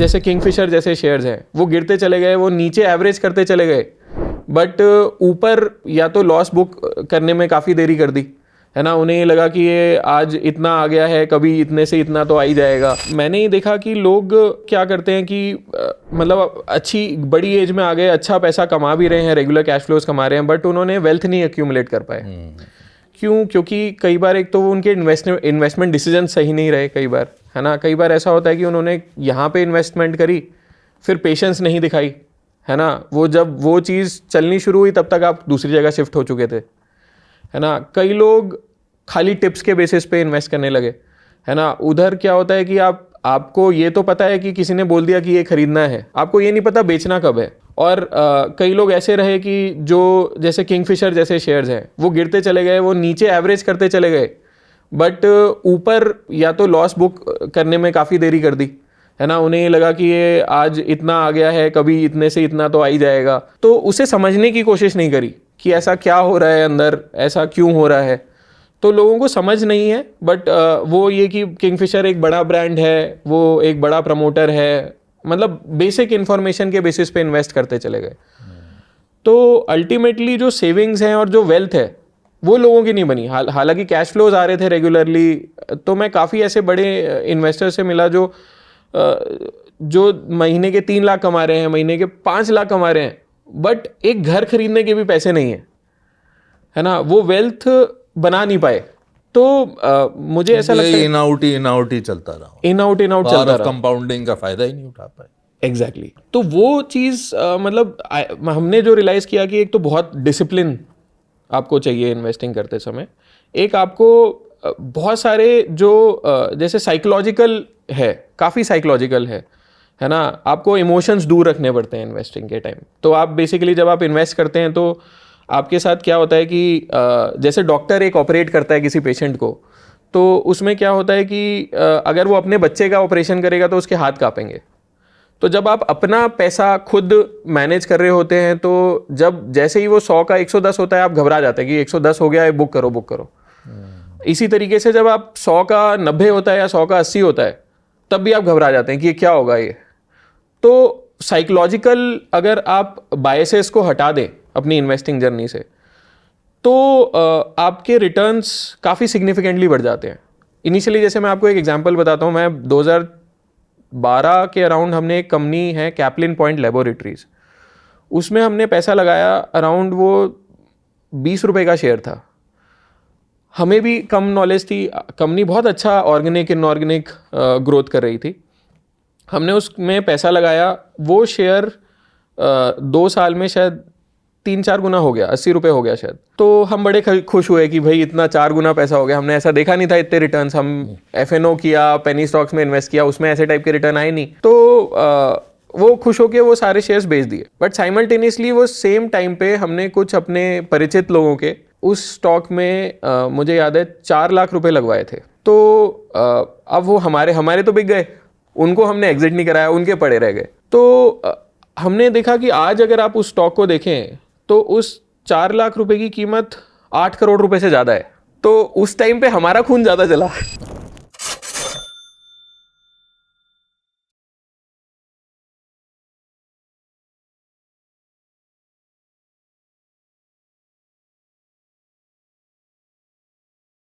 जैसे किंगफिशर जैसे शेयर्स हैं वो गिरते चले गए, वो नीचे एवरेज करते चले गए, बट ऊपर या तो लॉस बुक करने में काफ़ी देरी कर दी, है ना। उन्हें ये लगा कि ये आज इतना आ गया है, कभी इतने से इतना तो आ ही जाएगा। मैंने ये देखा कि लोग क्या करते हैं कि मतलब अच्छी बड़ी एज में आ गए, अच्छा पैसा कमा भी रहे हैं, रेगुलर कैश फ्लोज कमा रहे हैं, बट उन्होंने वेल्थ नहीं एक्यूमुलेट कर पाए। क्यों? क्योंकि कई बार एक तो वो उनके इन्वेस्टमेंट डिसीजन सही नहीं रहे कई बार, है ना। कई बार ऐसा होता है कि उन्होंने यहाँ पे इन्वेस्टमेंट करी, फिर पेशेंस नहीं दिखाई, है ना। वो जब वो चीज़ चलनी शुरू हुई तब तक आप दूसरी जगह शिफ्ट हो चुके थे, है ना। कई लोग खाली टिप्स के बेसिस पे इन्वेस्ट करने लगे, है ना। उधर क्या होता है कि आपको ये तो पता है कि किसी ने बोल दिया कि ये खरीदना है, आपको ये नहीं पता बेचना कब है। और कई लोग ऐसे रहे कि जो जैसे किंगफिशर जैसे शेयर्स हैं वो गिरते चले गए, वो नीचे एवरेज करते चले गए, बट ऊपर या तो लॉस बुक करने में काफ़ी देरी कर दी, है ना। उन्हें ये लगा कि ये आज इतना आ गया है, कभी इतने से इतना तो आ ही जाएगा, तो उसे समझने की कोशिश नहीं करी कि ऐसा क्या हो रहा है अंदर, ऐसा क्यों हो रहा है। तो लोगों को समझ नहीं है, बट वो ये कि किंगफिशर एक बड़ा ब्रांड है, वो एक बड़ा प्रमोटर है, मतलब बेसिक इन्फॉर्मेशन के बेसिस पे इन्वेस्ट करते चले गए। तो अल्टीमेटली जो सेविंग्स हैं और जो वेल्थ है वो लोगों की नहीं बनी। हालांकि कैश फ्लोज आ रहे थे रेगुलरली, तो मैं काफ़ी ऐसे बड़े इन्वेस्टर से मिला जो महीने के 3 लाख कमा रहे हैं, महीने के 5 लाख कमा रहे हैं, बट एक घर खरीदने के भी पैसे नहीं है ना। वो वेल्थ बना नहीं पाए। तो मुझे ऐसा लगता है इन आउट ही चलता रहा, इन आउट चलता रहा, कंपाउंडिंग का फायदा ही नहीं उठा पाए। एग्जैक्टली। तो वो चीज़ मतलब हमने जो रियलाइज़ किया कि एक तो बहुत डिसिप्लिन आपको चाहिए इन्वेस्टिंग करते समय, एक आपको बहुत सारे जो जैसे साइकोलॉजिकल है, काफ़ी साइकोलॉजिकल है ना। आपको इमोशंस दूर रखने पड़ते हैं इन्वेस्टिंग के टाइम। तो आप बेसिकली जब आप इन्वेस्ट करते हैं तो आपके साथ क्या होता है कि जैसे डॉक्टर एक ऑपरेट करता है किसी पेशेंट को, तो उसमें क्या होता है कि अगर वो अपने बच्चे का ऑपरेशन करेगा तो उसके हाथ कांपेंगे। तो जब आप अपना पैसा खुद मैनेज कर रहे होते हैं, तो जब जैसे ही वो 100 का 110 होता है, आप घबरा जाते हैं कि 110 हो गया है, बुक करो। इसी तरीके से जब आप 100 का 90 होता है या 100 का 80 होता है, तब भी आप घबरा जाते हैं कि ये क्या होगा ये। तो साइकोलॉजिकल अगर आप बायसेस को हटा दें अपनी इन्वेस्टिंग जर्नी से, तो आपके रिटर्न्स काफ़ी सिग्निफिकेंटली बढ़ जाते हैं। इनिशियली जैसे मैं आपको एक एग्जांपल बताता हूँ, मैं 2012 के अराउंड हमने एक कंपनी है कैप्लिन पॉइंट लेबोरेटरीज, उसमें हमने पैसा लगाया अराउंड वो 20 रुपये का शेयर था। हमें भी कम नॉलेज थी, कंपनी बहुत अच्छा ऑर्गेनिक इनऑर्गेनिक ग्रोथ कर रही थी। हमने उसमें पैसा लगाया, वो शेयर 2 साल में शायद 3-4 गुना हो गया, 80 रुपये हो गया शायद। तो हम बड़े खुश हुए कि भाई इतना 4 गुना पैसा हो गया, हमने ऐसा देखा नहीं था इतने रिटर्न्स। हम FNO किया, पेनी स्टॉक्स में इन्वेस्ट किया, उसमें ऐसे टाइप के रिटर्न आए नहीं। तो वो खुश होके वो सारे शेयर्स बेच दिए। बट साइमल्टेनियसली वो सेम टाइम पे हमने कुछ अपने परिचित लोगों के उस स्टॉक में मुझे याद है 4 लाख रुपए लगवाए थे। तो अब वो हमारे तो बिक गए, उनको हमने एग्जिट नहीं कराया, उनके पड़े रह गए। तो हमने देखा कि आज अगर आप उस स्टॉक को देखें तो उस 4 लाख रुपए की कीमत 8 करोड़ रुपए से ज़्यादा है। तो उस टाइम पे हमारा खून ज़्यादा चला।